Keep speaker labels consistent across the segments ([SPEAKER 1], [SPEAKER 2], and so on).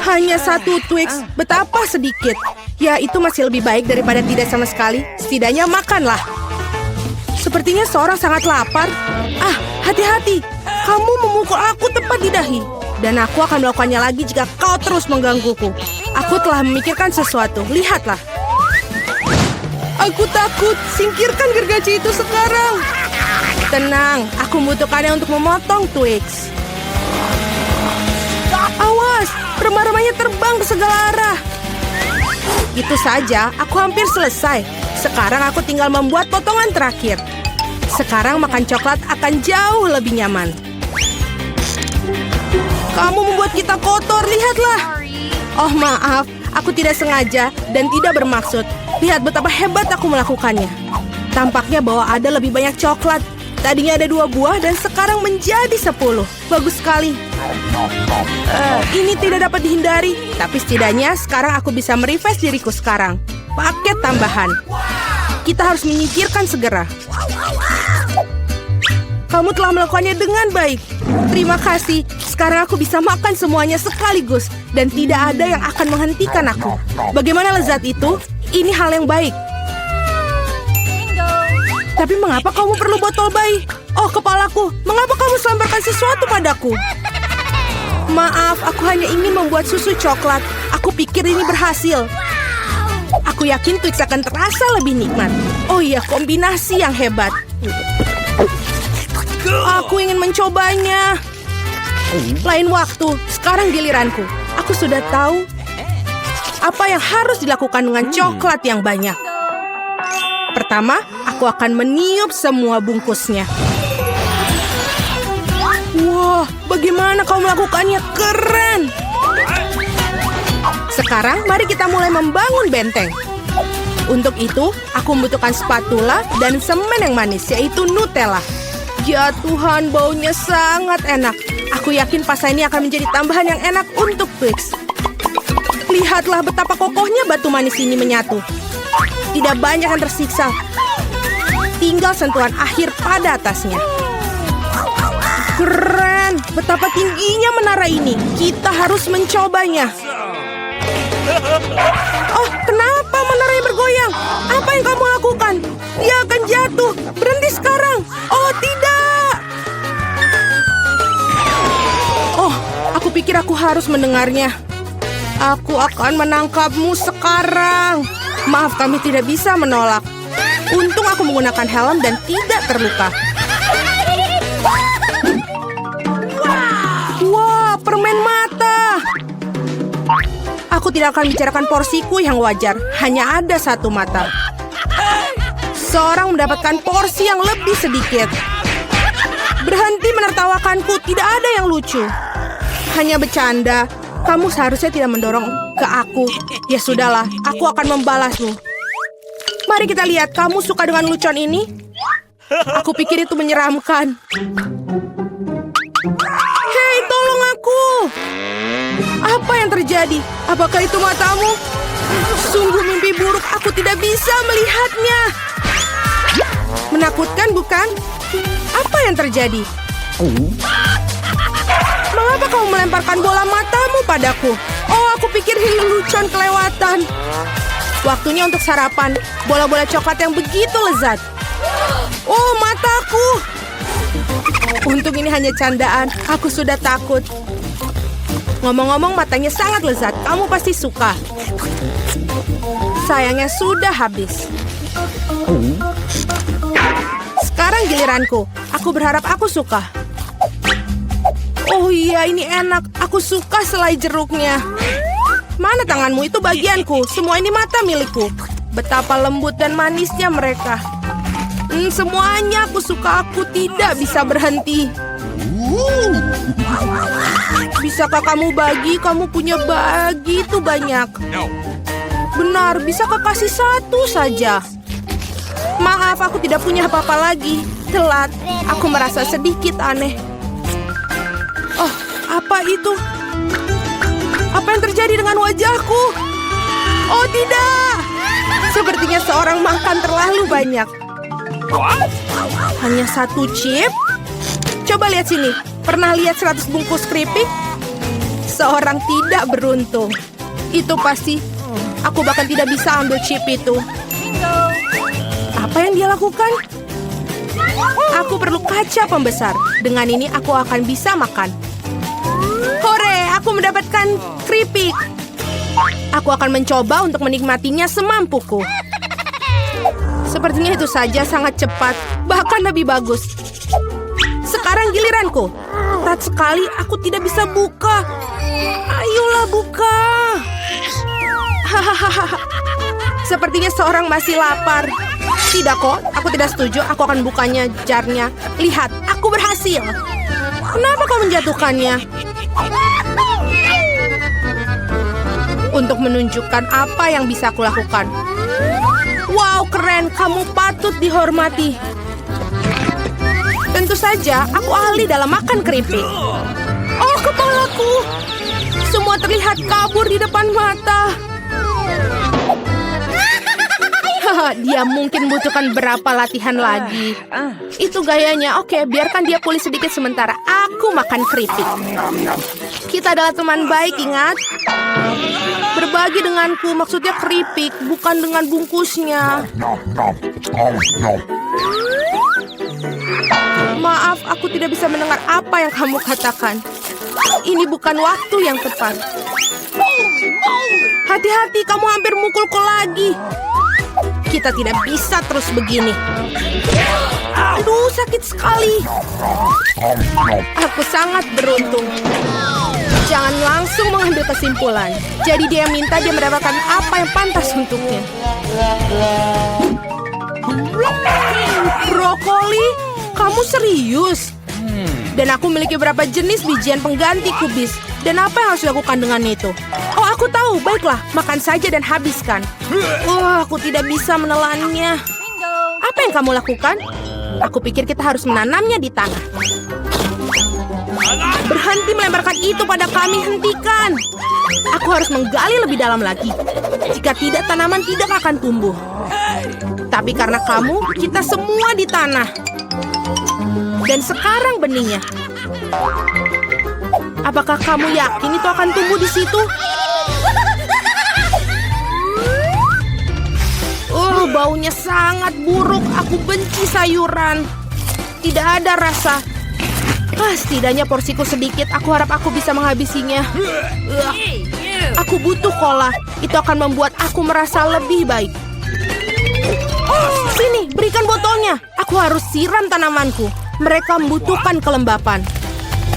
[SPEAKER 1] Hanya satu Twix, betapa sedikit. Ya, itu masih lebih baik daripada tidak sama sekali. Setidaknya makanlah. Sepertinya seorang sangat lapar. Ah, hati-hati. Kamu memukul aku tepat di dahi. Dan aku akan melakukannya lagi jika kau terus menggangguku. Aku telah memikirkan sesuatu. Lihatlah. Aku takut. Singkirkan gergaji itu sekarang. Tenang, aku membutuhkannya untuk memotong Twix. Awas, remah-remahnya terbang ke segala arah. Itu saja, aku hampir selesai. Sekarang aku tinggal membuat potongan terakhir. Sekarang makan coklat akan jauh lebih nyaman. Kamu membuat kita kotor, lihatlah. Oh maaf, aku tidak sengaja dan tidak bermaksud. Lihat betapa hebat aku melakukannya. Tampaknya bahwa ada lebih banyak coklat. Tadinya ada 2 buah dan sekarang menjadi 10. Bagus sekali. Ini tidak dapat dihindari. Tapi setidaknya sekarang aku bisa merefresh diriku sekarang. Paket tambahan. Kita harus menyingkirkan segera. Kamu telah melakukannya dengan baik. Terima kasih. Sekarang aku bisa makan semuanya sekaligus. Dan tidak ada yang akan menghentikan aku. Bagaimana lezat itu? Ini hal yang baik. Tapi mengapa kamu perlu botol bayi? Oh, kepalaku. Mengapa kamu selemparkan sesuatu padaku? Maaf, aku hanya ingin membuat susu coklat. Aku pikir ini berhasil. Aku yakin Twix akan terasa lebih nikmat. Oh iya, kombinasi yang hebat. Aku ingin mencobanya. Lain waktu, sekarang giliranku. Aku sudah tahu apa yang harus dilakukan dengan coklat yang banyak. Pertama, aku akan meniup semua bungkusnya. Wah, bagaimana kau melakukannya? Keren! Sekarang, mari kita mulai membangun benteng. Untuk itu, aku membutuhkan spatula dan semen yang manis, yaitu Nutella. Ya Tuhan, baunya sangat enak. Aku yakin pasta ini akan menjadi tambahan yang enak untuk Twix. Lihatlah betapa kokohnya batu manis ini menyatu. Tidak banyak yang tersiksa. Tinggal sentuhan akhir pada atasnya. Keren! Betapa tingginya menara ini. Kita harus mencobanya. Oh, kenapa menaranya bergoyang? Apa yang kamu lakukan? Dia akan jatuh. Berhenti sekarang. Oh, tidak! Oh, aku pikir aku harus mendengarnya. Aku akan menangkapmu sekarang. Maaf, kami tidak bisa menolak. Untung aku menggunakan helm dan tidak terluka. Wah, permen mata. Aku tidak akan bicarakan porsiku yang wajar. Hanya ada 1 mata. Seorang mendapatkan porsi yang lebih sedikit. Berhenti menertawakanku, tidak ada yang lucu. Hanya bercanda. Kamu seharusnya tidak mendorong ke aku. Ya sudahlah, aku akan membalasmu. Mari kita lihat, kamu suka dengan lucuan ini? Aku pikir itu menyeramkan. Hei, tolong aku! Apa yang terjadi? Apakah itu matamu? Sungguh mimpi buruk, aku tidak bisa melihatnya. Menakutkan, bukan? Apa yang terjadi? Mengapa kamu melemparkan bola matamu padaku? Oh, aku pikir ini lelucon kelewatan. Waktunya untuk sarapan. Bola-bola coklat yang begitu lezat. Oh, mataku. Untung ini hanya candaan. Aku sudah takut. Ngomong-ngomong, matanya sangat lezat. Kamu pasti suka. Sayangnya sudah habis. Sekarang giliranku. Aku berharap aku suka. Oh iya, ini enak. Aku suka selai jeruknya. Mana tanganmu? Itu bagianku. Semua ini mata milikku. Betapa lembut dan manisnya mereka. Semuanya aku suka. Aku tidak bisa berhenti. Bisakah kamu bagi? Kamu punya begitu banyak. Benar, bisakah kasih 1 saja? Maaf, aku tidak punya apa-apa lagi. Telat. Aku merasa sedikit aneh. Oh, apa itu? Apa yang terjadi dengan wajahku? Oh, tidak! Sepertinya seorang makan terlalu banyak. Hanya 1 chip? Coba lihat sini. Pernah lihat 100 bungkus keripik? Seorang tidak beruntung. Itu pasti. Aku bahkan tidak bisa ambil chip itu. Apa yang dia lakukan? Aku perlu kaca pembesar. Dengan ini aku akan bisa makan. Hore, aku mendapatkan keripik. Aku akan mencoba untuk menikmatinya semampuku. Sepertinya itu saja sangat cepat, bahkan lebih bagus. Sekarang giliranku. Berat sekali, aku tidak bisa buka. Ayolah buka. Hahaha. Sepertinya seorang masih lapar. Tidak kok, aku tidak setuju. Aku akan bukanya jarnya. Lihat, aku berhasil. Kenapa kau menjatuhkannya? Untuk menunjukkan apa yang bisa aku lakukan. Wow, keren. Kamu patut dihormati. Tentu saja, aku ahli dalam makan keripik. Oh, kepalaku. Semua terlihat kabur di depan mata. Dia mungkin butuhkan berapa latihan lagi. Itu gayanya. Oke, biarkan dia pulih sedikit sementara. Aku makan keripik. Kita adalah teman baik, ingat? Berbagi denganku, maksudnya keripik, bukan dengan bungkusnya. Maaf, aku tidak bisa mendengar apa yang kamu katakan. Ini bukan waktu yang tepat. Hati-hati, kamu hampir mukulku lagi. Kita tidak bisa terus begini. Aduh, sakit sekali. Aku sangat beruntung. Jangan langsung mengambil kesimpulan. Jadi dia minta dia mendapatkan apa yang pantas untuknya. Brokoli? Kamu serius? Dan aku memiliki beberapa jenis bijian pengganti kubis. Dan apa yang harus dilakukan dengan itu? Oh, aku tahu. Baiklah, makan saja dan habiskan. Wah, aku tidak bisa menelannya. Apa yang kamu lakukan? Aku pikir kita harus menanamnya di tanah. Berhenti melemparkan itu pada kami, hentikan. Aku harus menggali lebih dalam lagi. Jika tidak, tanaman tidak akan tumbuh. Tapi karena kamu, kita semua di tanah. Dan sekarang benihnya. Apakah kamu yakin itu akan tumbuh di situ? Oh, baunya sangat buruk. Aku benci sayuran. Tidak ada rasa. Setidaknya porsiku sedikit. Aku harap aku bisa menghabisinya. Aku butuh cola. Itu akan membuat aku merasa lebih baik. Sini, berikan botolnya. Aku harus siram tanamanku. Mereka membutuhkan kelembapan.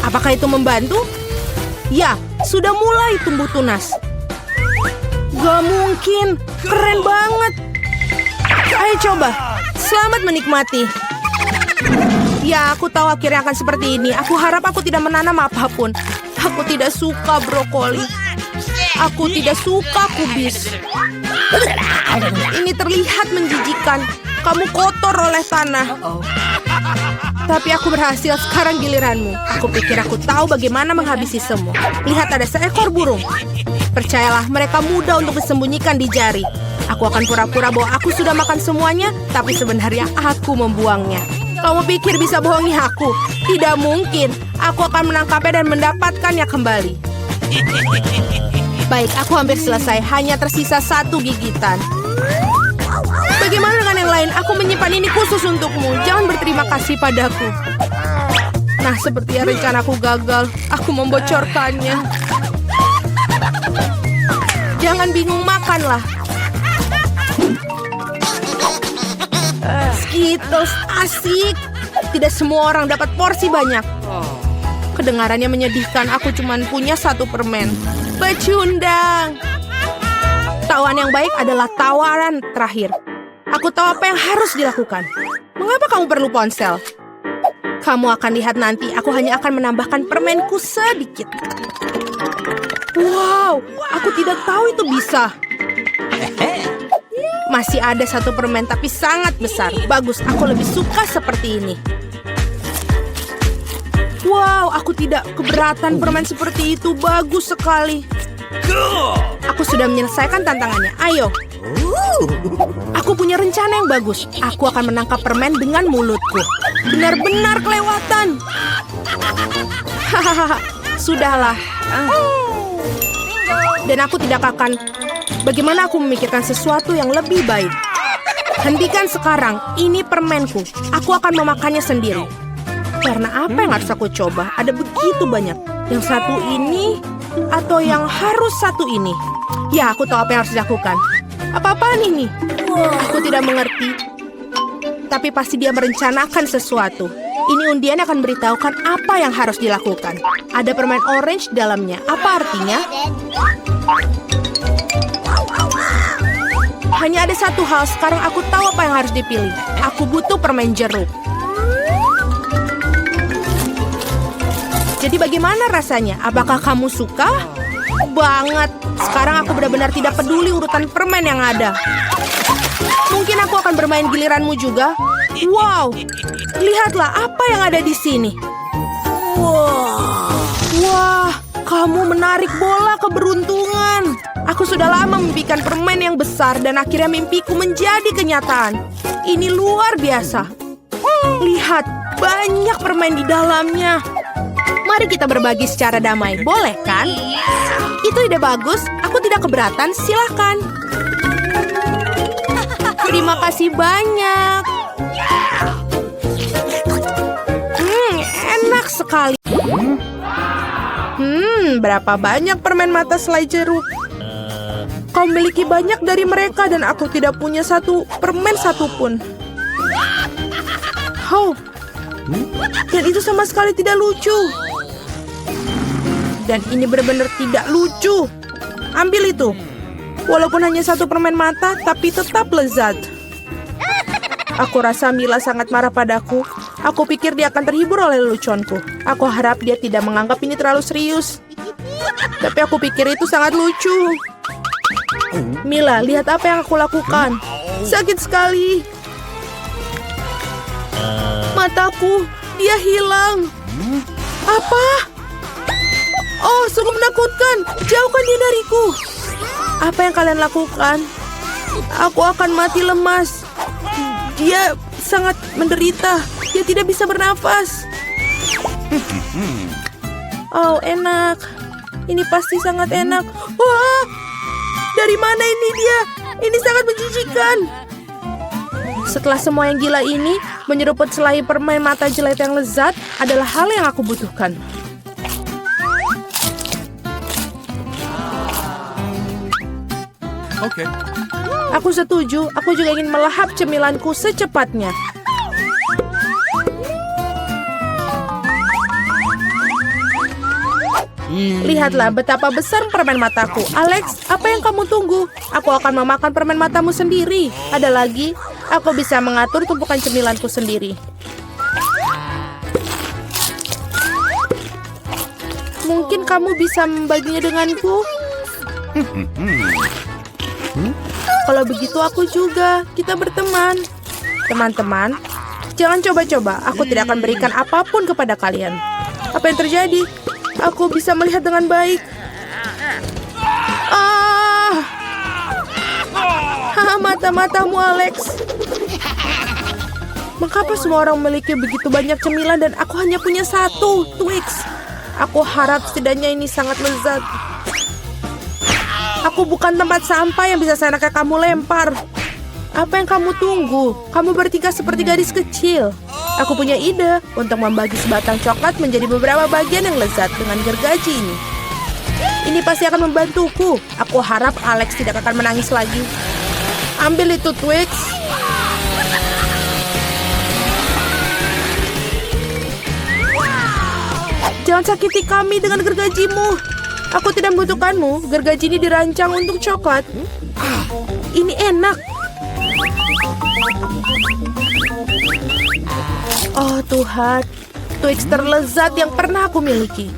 [SPEAKER 1] Apakah itu membantu? Ya, sudah mulai tumbuh tunas. Gak mungkin. Keren banget. Ayo coba. Selamat menikmati. Ya, aku tahu akhirnya akan seperti ini. Aku harap aku tidak menanam apapun. Aku tidak suka brokoli. Aku tidak suka kubis. Ini terlihat menjijikan. Kamu kotor oleh tanah. Tapi aku berhasil, sekarang giliranmu. Aku pikir aku tahu bagaimana menghabisi semua. Lihat, ada seekor burung. Percayalah, mereka mudah untuk disembunyikan di jari. Aku akan pura-pura bahwa aku sudah makan semuanya, tapi sebenarnya aku membuangnya. Kamu pikir bisa bohongi aku? Tidak mungkin. Aku akan menangkapnya dan mendapatkannya kembali. Baik, aku hampir selesai. Hanya tersisa satu gigitan. Bagaimana dengan yang lain? Aku menyimpan ini khusus untukmu. Jangan berterima kasih padaku. Nah, sepertinya rencanaku gagal. Aku membocorkannya. Jangan bingung, makanlah. Skittles asik. Tidak semua orang dapat porsi banyak. Kedengarannya menyedihkan. Aku cuma punya satu permen. Pecundang. Tawaran yang baik adalah tawaran terakhir. Aku tahu apa yang harus dilakukan. Mengapa kamu perlu ponsel? Kamu akan lihat nanti. Aku hanya akan menambahkan permenku sedikit. Wow, aku tidak tahu itu bisa. Masih ada satu permen tapi sangat besar. Bagus, aku lebih suka seperti ini. Wow, aku tidak keberatan permen seperti itu. Bagus sekali. Aku sudah menyelesaikan tantangannya. Ayo. Aku punya rencana yang bagus. Aku akan menangkap permen dengan mulutku. Benar-benar kelewatan. Hahaha. Sudahlah. Dan aku tidak akan... Bagaimana aku memikirkan sesuatu yang lebih baik? Hentikan sekarang, ini permenku. Aku akan memakannya sendiri. Karena apa yang harus aku coba? Ada begitu banyak. Yang satu ini atau yang harus satu ini? Ya, aku tahu apa yang harus dilakukan. Apa-apaan ini? Aku tidak mengerti. Tapi pasti dia merencanakan sesuatu. Ini undian akan beritahukan apa yang harus dilakukan. Ada permen orange di dalamnya. Apa artinya? Hanya ada satu hal, sekarang aku tahu apa yang harus dipilih. Aku butuh permen jeruk. Jadi bagaimana rasanya? Apakah kamu suka? Banget. Sekarang aku benar-benar tidak peduli urutan permen yang ada. Mungkin aku akan bermain giliranmu juga. Wow, lihatlah apa yang ada di sini. Wah, kamu menarik bola keberuntungan. Aku sudah lama memimpikan permen yang besar dan akhirnya mimpiku menjadi kenyataan. Ini luar biasa. Lihat, banyak permen di dalamnya. Mari kita berbagi secara damai, boleh kan? Itu ide bagus, aku tidak keberatan, silakan. Terima kasih banyak. Enak sekali. Berapa banyak permen mata selai jeruk? Kau memiliki banyak dari mereka dan aku tidak punya satu permen satupun. Oh, dan itu sama sekali tidak lucu. Dan ini benar-benar tidak lucu. Ambil itu. Walaupun hanya satu permen mata, tapi tetap lezat. Aku rasa Mila sangat marah padaku. Aku pikir dia akan terhibur oleh leluconku. Aku harap dia tidak menganggap ini terlalu serius. Tapi aku pikir itu sangat lucu. Mila, lihat apa yang aku lakukan. Sakit sekali. Mataku, dia hilang. Apa? Oh, sungguh menakutkan. Jauhkan dia dariku. Apa yang kalian lakukan? Aku akan mati lemas. Dia sangat menderita. Dia tidak bisa bernafas. Oh, enak. Ini pasti sangat enak. Wah, dari mana ini dia? Ini sangat menjijikan. Setelah semua yang gila ini, menyeruput selai permen mata jelek yang lezat adalah hal yang aku butuhkan.
[SPEAKER 2] Oke.
[SPEAKER 1] Aku setuju. Aku juga ingin melahap cemilanku secepatnya. Lihatlah betapa besar permen mataku. Alex, apa yang kamu tunggu? Aku akan memakan permen matamu sendiri. Ada lagi, aku bisa mengatur tumpukan cemilanku sendiri. Mungkin kamu bisa membaginya denganku? Kalau begitu aku juga. Kita berteman. Teman-teman, jangan coba-coba. Aku tidak akan berikan apapun kepada kalian. Apa yang terjadi? Aku bisa melihat dengan baik. Mata-matamu, Alex. Mengapa semua orang memiliki begitu banyak cemilan dan aku hanya punya satu, Twix? Aku harap setidaknya ini sangat lezat. Aku bukan tempat sampah yang bisa seenaknya kamu lempar. Apa yang kamu tunggu? Kamu bertingkah seperti gadis kecil. Aku punya ide untuk membagi sebatang coklat menjadi beberapa bagian yang lezat dengan gergaji ini. Ini pasti akan membantuku. Aku harap Alex tidak akan menangis lagi. Ambil itu, Twix. Jangan sakiti kami dengan gergajimu. Aku tidak membutuhkanmu. Gergaji ini dirancang untuk coklat. Ini enak. Oh Tuhan, Twix terlezat yang pernah aku miliki.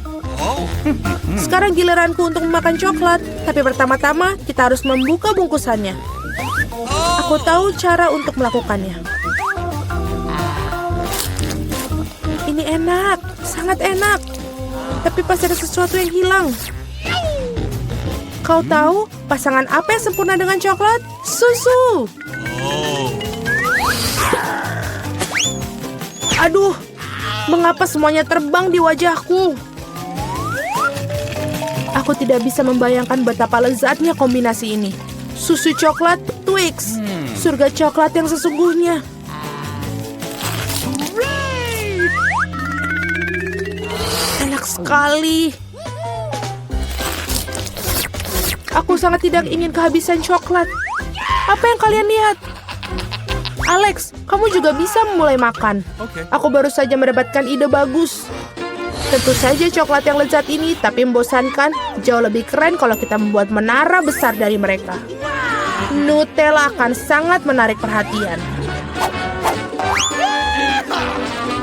[SPEAKER 1] Sekarang giliranku untuk memakan coklat. Tapi pertama-tama kita harus membuka bungkusannya. Aku tahu cara untuk melakukannya. Ini enak, sangat enak. Tapi pasti ada sesuatu yang hilang. Kau tahu pasangan apa yang sempurna dengan coklat? Susu. Aduh, mengapa semuanya terbang di wajahku? Aku tidak bisa membayangkan betapa lezatnya kombinasi ini. Susu coklat, Twix. Surga coklat yang sesungguhnya. Enak sekali. Aku sangat tidak ingin kehabisan coklat. Apa yang kalian lihat? Alex, kamu juga bisa mulai makan. Aku baru saja mendapatkan ide bagus. Tentu saja coklat yang lezat ini, tapi membosankan. Jauh lebih keren kalau kita membuat menara besar dari mereka. Nutella akan sangat menarik perhatian.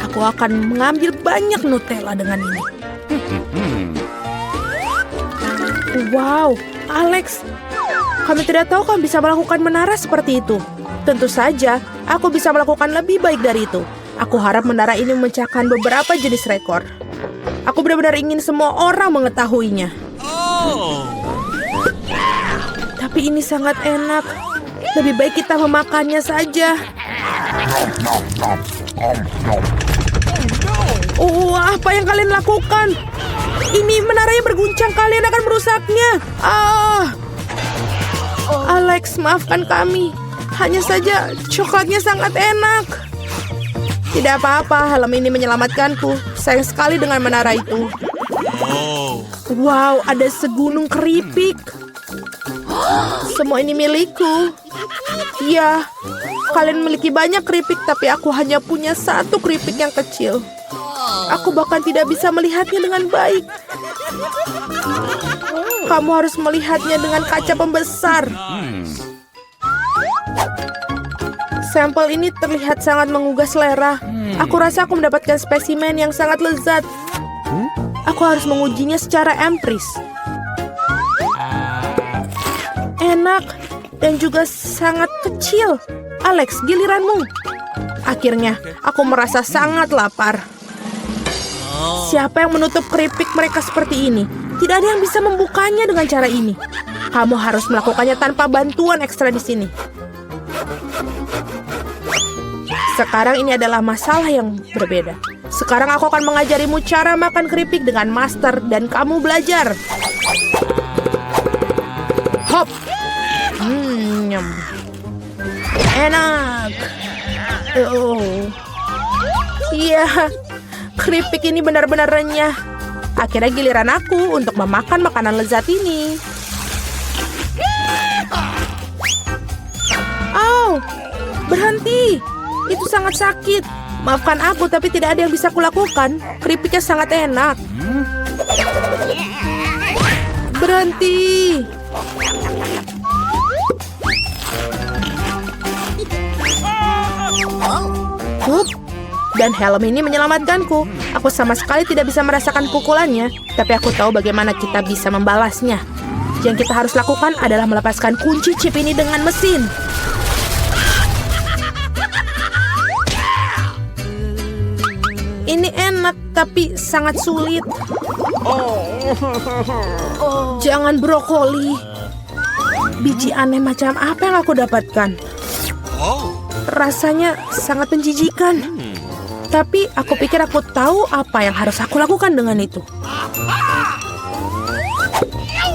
[SPEAKER 1] Aku akan mengambil banyak Nutella dengan ini. Wow, Alex, kami tidak tahu kamu bisa melakukan menara seperti itu. Tentu saja, aku bisa melakukan lebih baik dari itu. Aku harap menara ini memecahkan beberapa jenis rekor. Aku benar-benar ingin semua orang mengetahuinya. Tapi ini sangat enak. Lebih baik kita memakannya saja. Oh, apa yang kalian lakukan? Ini menaranya berguncang, kalian akan merusaknya. Alex, maafkan kami. Hanya saja coklatnya sangat enak. Tidak apa-apa, helm ini menyelamatkanku. Sayang sekali dengan menara itu. Wow, ada segunung keripik. Semua ini milikku. Ya, kalian memiliki banyak keripik, tapi aku hanya punya satu keripik yang kecil. Aku bahkan tidak bisa melihatnya dengan baik. Kamu harus melihatnya dengan kaca pembesar. Sampel ini terlihat sangat menggugah selera. Aku rasa aku mendapatkan spesimen yang sangat lezat. Aku harus mengujinya secara empiris. Enak dan juga sangat kecil. Alex, giliranmu. Akhirnya, aku merasa sangat lapar. Siapa yang menutup keripik mereka seperti ini? Tidak ada yang bisa membukanya dengan cara ini. Kamu harus melakukannya tanpa bantuan ekstra di sini. Sekarang ini adalah masalah yang berbeda. Sekarang aku akan mengajarimu cara makan keripik dengan master dan kamu belajar. Hop. Nyam. Enak. Iya, keripik ini benar-benar renyah. Akhirnya giliran aku untuk memakan makanan lezat ini. Berhenti. Itu sangat sakit. Maafkan aku, tapi tidak ada yang bisa kulakukan. Keripiknya sangat enak. Berhenti. Dan helm ini menyelamatkanku. Aku sama sekali tidak bisa merasakan pukulannya, tapi aku tahu bagaimana kita bisa membalasnya. Yang kita harus lakukan adalah melepaskan kunci chip ini dengan mesin. Ini enak, tapi sangat sulit. Jangan brokoli. Biji aneh macam apa yang aku dapatkan? Rasanya sangat menjijikan. Tapi aku pikir aku tahu apa yang harus aku lakukan dengan itu.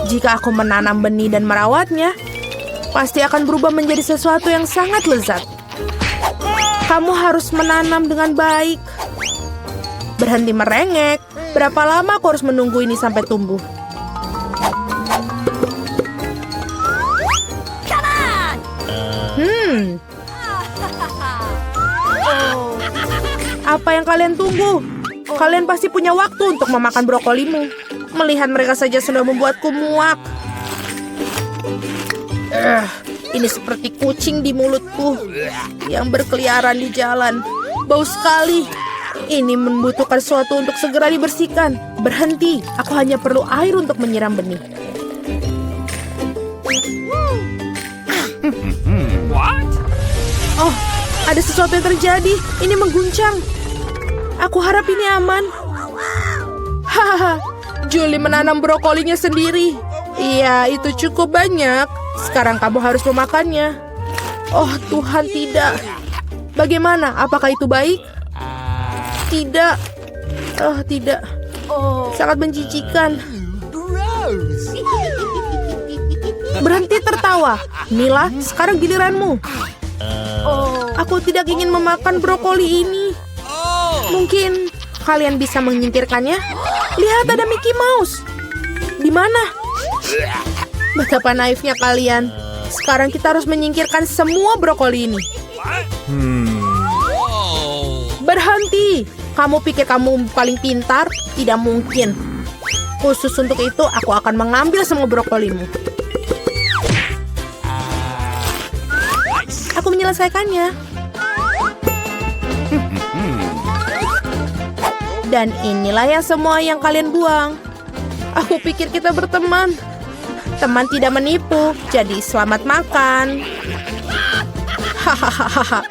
[SPEAKER 1] Jika aku menanam benih dan merawatnya, pasti akan berubah menjadi sesuatu yang sangat lezat. Kamu harus menanam dengan baik. Berhenti merengek. Berapa lama aku harus menunggu ini sampai tumbuh? Apa yang kalian tunggu? Kalian pasti punya waktu untuk memakan brokolimu. Melihat mereka saja sudah membuatku muak. Ini seperti kucing di mulutku yang berkeliaran di jalan. Bau sekali. Ini membutuhkan sesuatu untuk segera dibersihkan. Berhenti, aku hanya perlu air untuk menyiram benih. Oh, ada sesuatu yang terjadi. Ini mengguncang. Aku harap ini aman. Hahaha, Julie menanam brokolinya sendiri. Iya, itu cukup banyak. Sekarang kamu harus memakannya. Oh Tuhan, tidak. Bagaimana? Apakah itu baik? Tidak. Oh, tidak. Sangat menjijikan. tertawa. Mila, sekarang giliranmu. Aku tidak ingin memakan brokoli ini. Mungkin kalian bisa menyingkirkannya? Lihat, ada Mickey Mouse. Di mana? Betapa naifnya kalian. Sekarang kita harus menyingkirkan semua brokoli ini. Berhenti! Kamu pikir kamu paling pintar? Tidak mungkin. Khusus untuk itu, aku akan mengambil semua brokolimu. Aku menyelesaikannya. Dan inilah yang semua yang kalian buang. Aku pikir kita berteman. Teman tidak menipu, jadi selamat makan. Hahaha.